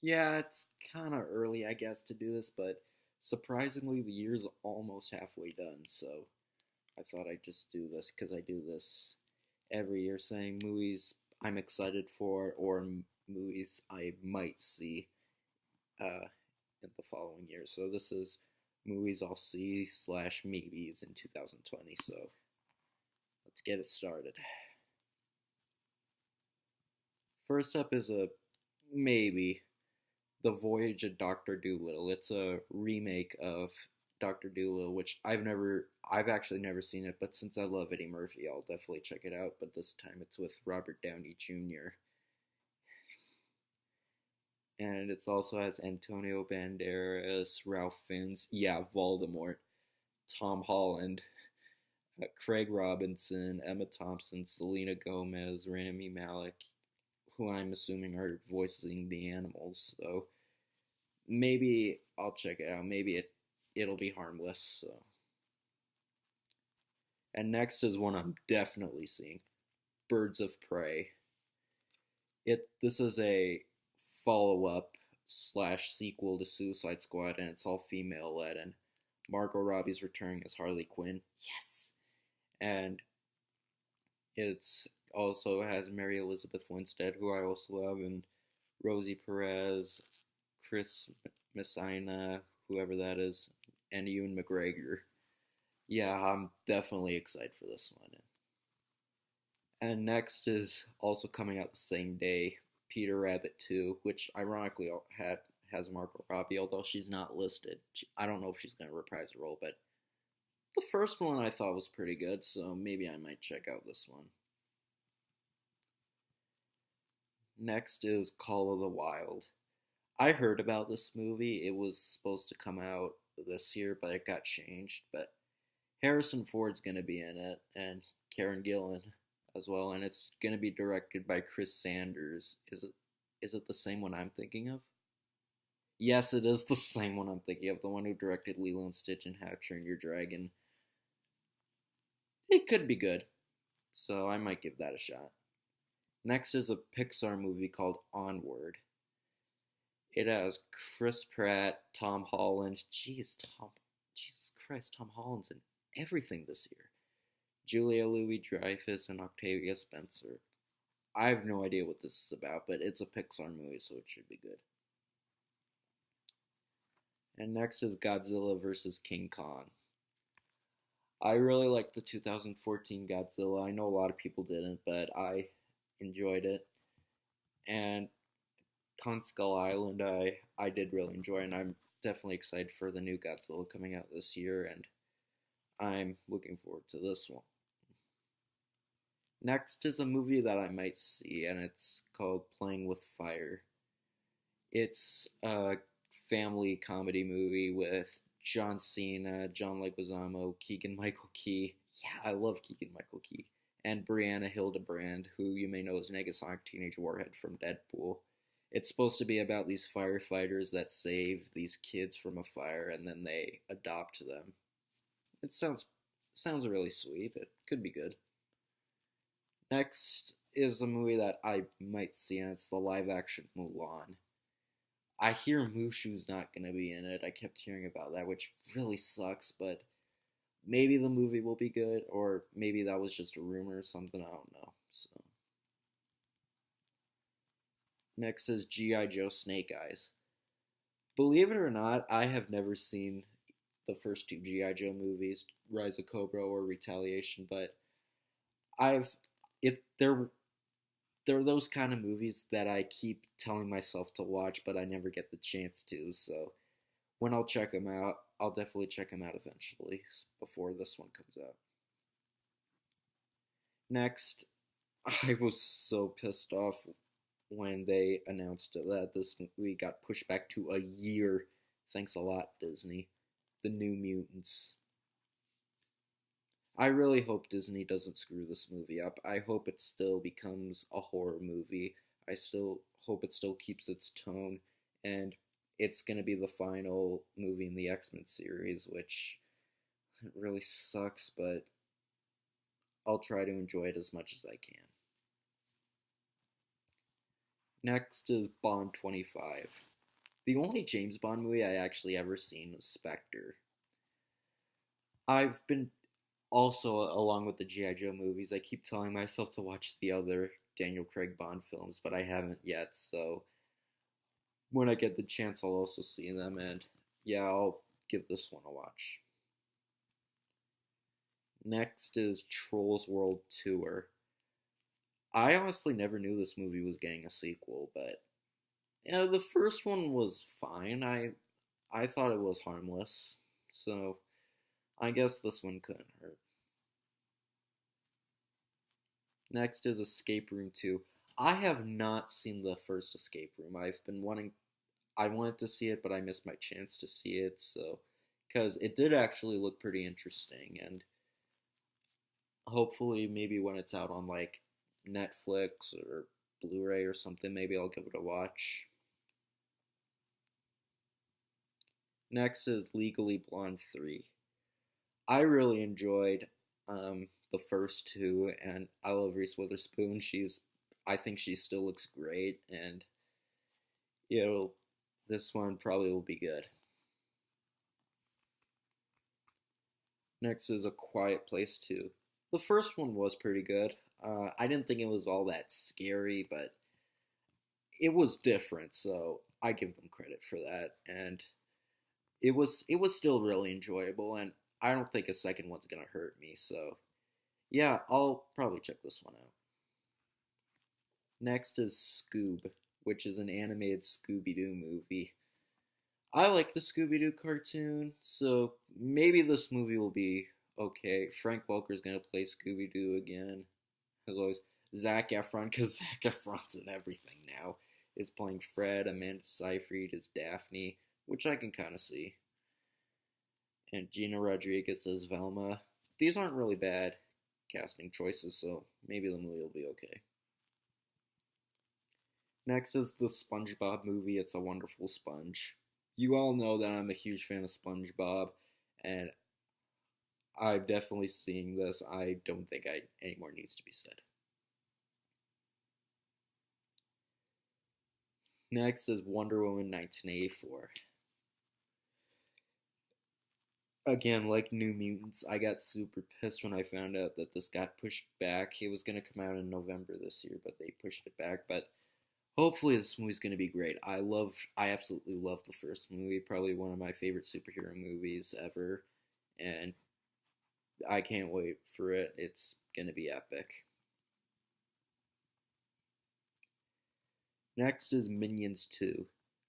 Yeah, it's kind of early, I guess, to do this, but surprisingly, the year's almost halfway done, so I thought I'd just do this because I do this every year, saying movies I'm excited for or movies I might see in the following year. So this is movies I'll see slash maybes in 2020. So let's get it started. First up is a maybe The Voyage of Doctor Dolittle. It's a remake of Doctor Dolittle, which I've actually never seen it, but since I love Eddie Murphy, I'll definitely check it out. But this time it's with Robert Downey Jr. And it also has Antonio Banderas, Ralph Fiennes, yeah, Voldemort, Tom Holland, Craig Robinson, Emma Thompson, Selena Gomez, Rami Malek, who I'm assuming are voicing the animals. So maybe I'll check it out. Maybe it'll be harmless. So, and next is one I'm definitely seeing: Birds of Prey. This is a follow up slash sequel to Suicide Squad, and it's all female led. And Margot Robbie's returning as Harley Quinn. Yes, and it's also has Mary Elizabeth Winstead, who I also love, and Rosie Perez, Chris Messina, whoever that is, and Ewan McGregor. Yeah, I'm definitely excited for this one. And next is also coming out the same day, Peter Rabbit 2, which ironically has Margot Robbie, although she's not listed. I don't know if she's going to reprise the role, but the first one I thought was pretty good, so maybe I might check out this one. Next is Call of the Wild. I heard about this movie. It was supposed to come out this year, but it got changed. But Harrison Ford's going to be in it, and Karen Gillan as well, and it's going to be directed by Chris Sanders. Is it the same one I'm thinking of? Yes, it is the same one I'm thinking of. The one who directed Lilo and Stitch and How to Train Your Dragon. It could be good, so I might give that a shot. Next is a Pixar movie called Onward. It has Chris Pratt, Tom Holland. Jesus Christ, Tom Holland's in everything this year. Julia Louis-Dreyfus and Octavia Spencer. I have no idea what this is about, but it's a Pixar movie, so it should be good. And next is Godzilla vs. King Kong. I really liked the 2014 Godzilla. I know a lot of people didn't, but I enjoyed it. And Kong Skull Island, I did really enjoy, and I'm definitely excited for the new Godzilla coming out this year, and I'm looking forward to this one. Next is a movie that I might see, and it's called Playing with Fire. It's a family comedy movie with John Cena, John Leguizamo, Keegan Michael Key. Yeah, I love Keegan Michael Key. And Brianna Hildebrand, who you may know as Negasonic Teenage Warhead from Deadpool. It's supposed to be about these firefighters that save these kids from a fire and then they adopt them. It sounds really sweet. It could be good. Next is a movie that I might see, and it's the live action Mulan. I hear Mushu's not going to be in it. I kept hearing about that, which really sucks, but maybe the movie will be good, or maybe that was just a rumor or something. I don't know. So next is G.I. Joe Snake Eyes. Believe it or not, I have never seen the first two G.I. Joe movies, Rise of Cobra or Retaliation, but they're those kind of movies that I keep telling myself to watch, but I never get the chance to. So when I'll check them out, I'll definitely check them out eventually before this one comes out. Next, I was so pissed off when they announced that this movie got pushed back to a year. Thanks a lot, Disney. The New Mutants. I really hope Disney doesn't screw this movie up. I hope it still becomes a horror movie. I still hope it still keeps its tone, and it's going to be the final movie in the X-Men series, which really sucks, but I'll try to enjoy it as much as I can. Next is Bond 25. The only James Bond movie I actually ever seen was Spectre. I've been also, along with the G.I. Joe movies, I keep telling myself to watch the other Daniel Craig Bond films, but I haven't yet, so when I get the chance, I'll also see them, and yeah, I'll give this one a watch. Next is Trolls World Tour. I honestly never knew this movie was getting a sequel, but yeah, the first one was fine. I thought it was harmless, so I guess this one couldn't hurt. Next is Escape Room 2. I have not seen the first Escape Room. I wanted to see it, but I missed my chance to see it, so because it did actually look pretty interesting, and hopefully maybe when it's out on like Netflix or Blu-ray or something, maybe I'll give it a watch. Next is Legally Blonde 3. I really enjoyed the first two, and I love Reese Witherspoon. I think she still looks great, and you know, this one probably will be good. Next is A Quiet Place 2. The first one was pretty good. I didn't think it was all that scary, but it was different, so I give them credit for that. And it was still really enjoyable, and I don't think a second one's gonna hurt me. So yeah, I'll probably check this one out. Next is Scoob, which is an animated Scooby Doo movie. I like the Scooby Doo cartoon, so maybe this movie will be okay. Frank Welker's gonna play Scooby Doo again, as always. Zac Efron, because Zac Efron's in everything now, is playing Fred. Amanda Seyfried is Daphne, which I can kind of see. And Gina Rodriguez as Velma. These aren't really bad casting choices, so maybe the movie will be okay. Next is the SpongeBob movie, It's a Wonderful Sponge. You all know that I'm a huge fan of SpongeBob, and I'm definitely seeing this. I don't think any more needs to be said. Next is Wonder Woman 1984. Again, like New Mutants, I got super pissed when I found out that this got pushed back. It was going to come out in November this year, but they pushed it back. But hopefully this movie's going to be great. I absolutely love the first movie, probably one of my favorite superhero movies ever, and I can't wait for it. It's going to be epic. Next is Minions 2.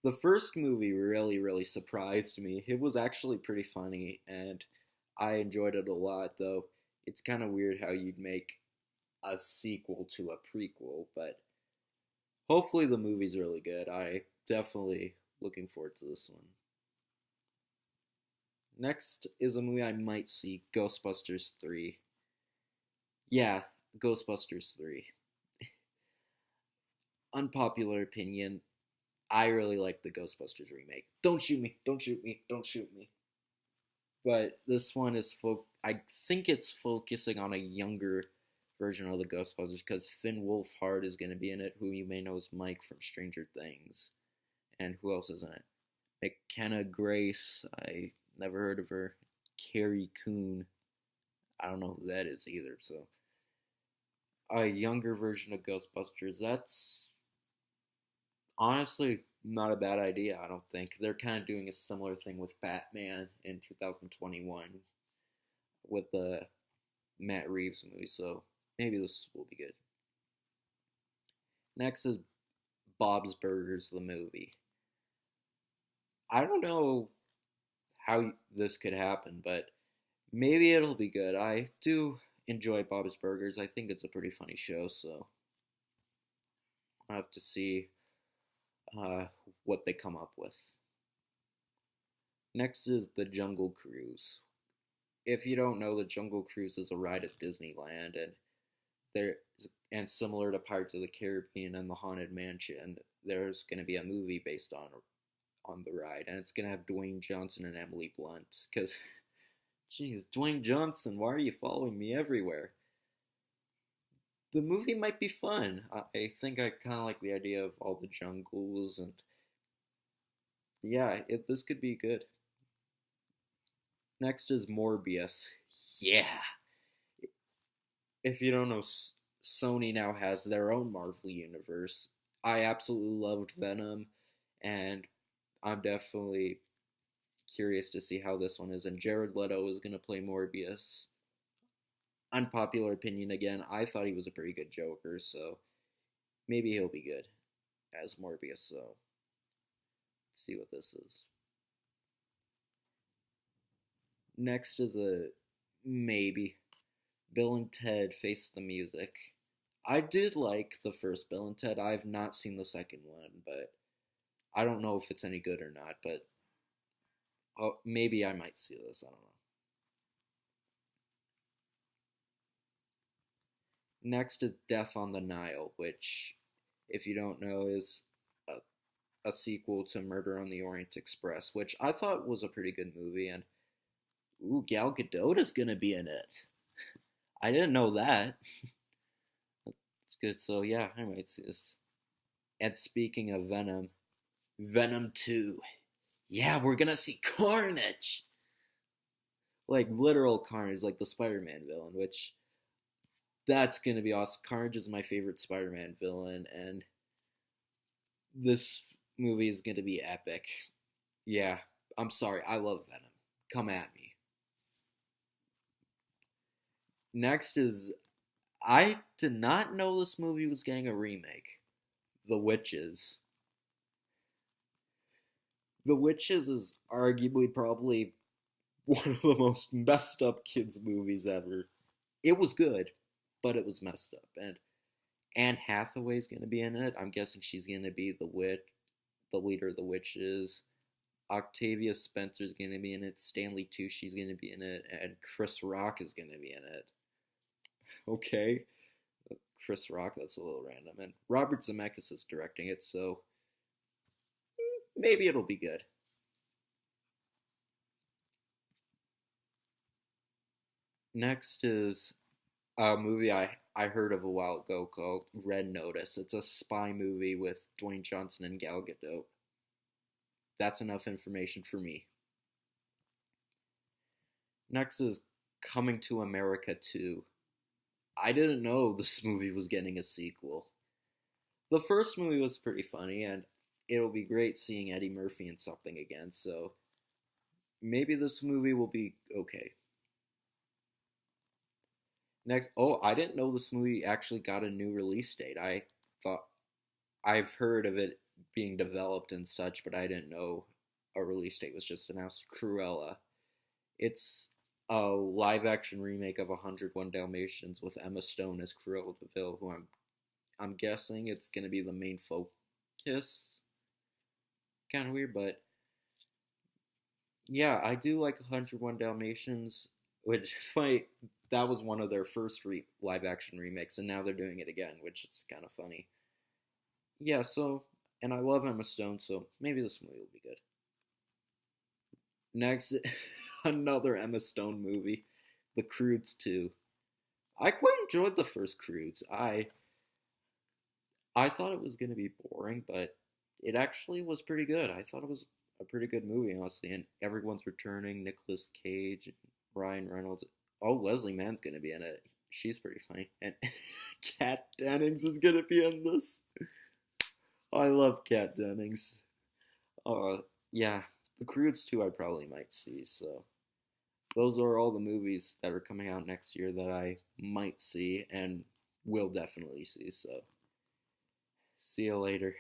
The first movie really, really surprised me. It was actually pretty funny, and I enjoyed it a lot, though it's kind of weird how you'd make a sequel to a prequel, but hopefully the movie's really good. I definitely looking forward to this one. Next is a movie I might see, Ghostbusters 3. Yeah, Ghostbusters 3. Unpopular opinion, I really like the Ghostbusters remake. Don't shoot me, don't shoot me, don't shoot me. But this one I think it's focusing on a younger version of the Ghostbusters because Finn Wolfhard is going to be in it, who you may know as Mike from Stranger Things. And who else is in it? McKenna Grace, I never heard of her. Carrie Coon, I don't know who that is either. So a younger version of Ghostbusters, that's honestly not a bad idea, I don't think. They're kind of doing a similar thing with Batman in 2021 with the Matt Reeves movie, so maybe this will be good. Next is Bob's Burgers, the movie. I don't know how this could happen, but maybe it'll be good. I do enjoy Bob's Burgers. I think it's a pretty funny show, so I'll have to see uh, what they come up with. Next is The Jungle Cruise. If you don't know, The Jungle Cruise is a ride at Disneyland, and there and similar to Pirates of the Caribbean and the Haunted Mansion, there's going to be a movie based on the ride, and it's going to have Dwayne Johnson and Emily Blunt. Because, geez, Dwayne Johnson, why are you following me everywhere? The movie might be fun. I think I kind of like the idea of all the jungles and Yeah, this could be good. Next is Morbius. Yeah. If you don't know, Sony now has their own Marvel universe. I absolutely loved Venom, and I'm definitely curious to see how this one is. And Jared Leto is going to play Morbius. Unpopular opinion again, I thought he was a pretty good Joker, so maybe he'll be good as Morbius. So let's see what this is. Next is a maybe. Bill and Ted Face the Music. I did like the first Bill and Ted. I've not seen the second one, but I don't know if it's any good or not. But maybe I might see this. I don't know. Next is Death on the Nile, which, if you don't know, is a, a sequel to Murder on the Orient Express, which I thought was a pretty good movie. And ooh, Gal Gadot is gonna be in it. I didn't know that. It's good. So yeah, I might see this. And speaking of Venom, Venom 2. Yeah, we're gonna see Carnage. Like literal Carnage, like the Spider-Man villain, which that's gonna be awesome. Carnage is my favorite Spider-Man villain, and this movie is gonna be epic. Yeah, I'm sorry, I love Venom. Come at me. Next is I did not know this movie was getting a remake. The Witches. The Witches is arguably probably one of the most messed up kids movies ever. It was good, but it was messed up. And Anne Hathaway's gonna be in it. I'm guessing she's gonna be the witch, the leader of the witches. Octavia Spencer's gonna be in it. Stanley Tucci's gonna be in it, and Chris Rock is gonna be in it. Okay, Chris Rock. That's a little random. And Robert Zemeckis is directing it, so maybe it'll be good. Next is a movie I heard of a while ago called Red Notice. It's a spy movie with Dwayne Johnson and Gal Gadot. That's enough information for me. Next is Coming to America 2. I didn't know this movie was getting a sequel. The first movie was pretty funny, and it'll be great seeing Eddie Murphy in something again, so maybe this movie will be okay. Next, oh, I didn't know this movie actually got a new release date. I thought I've heard of it being developed and such, but I didn't know a release date was just announced. Cruella. It's a live action remake of 101 Dalmatians with Emma Stone as Cruella de Vil, who I'm guessing it's gonna be the main focus. Kind of weird, but yeah, I do like 101 Dalmatians, which funny that was one of their first live action remakes, and now they're doing it again, which is kind of funny. Yeah, so and I love Emma Stone, so maybe this movie will be good. Next, another Emma Stone movie, The Croods 2. I quite enjoyed the first Croods. I thought it was gonna be boring, but it actually was pretty good. I thought it was a pretty good movie, honestly. And everyone's returning. Nicolas Cage, Ryan Reynolds. Oh, Leslie Mann's gonna be in it. She's pretty funny. And Kat Dennings is gonna be in this. I love Kat Dennings. Yeah, The Croods 2 I probably might see. So those are all the movies that are coming out next year that I might see and will definitely see. So see you later.